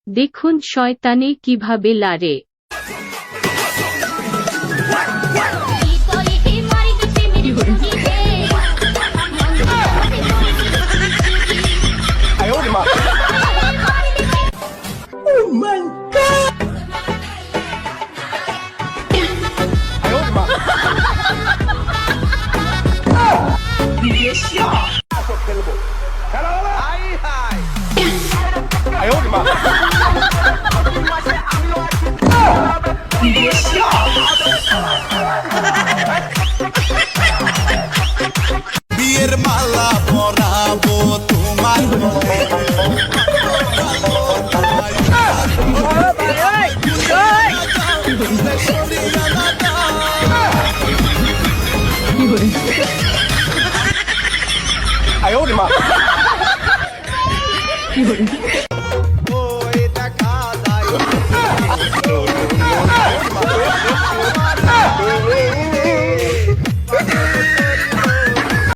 দেখুন শয়তানে কিভাবে লারে। বিয়ের মালা পরাবো তোমার哎呦我的妈！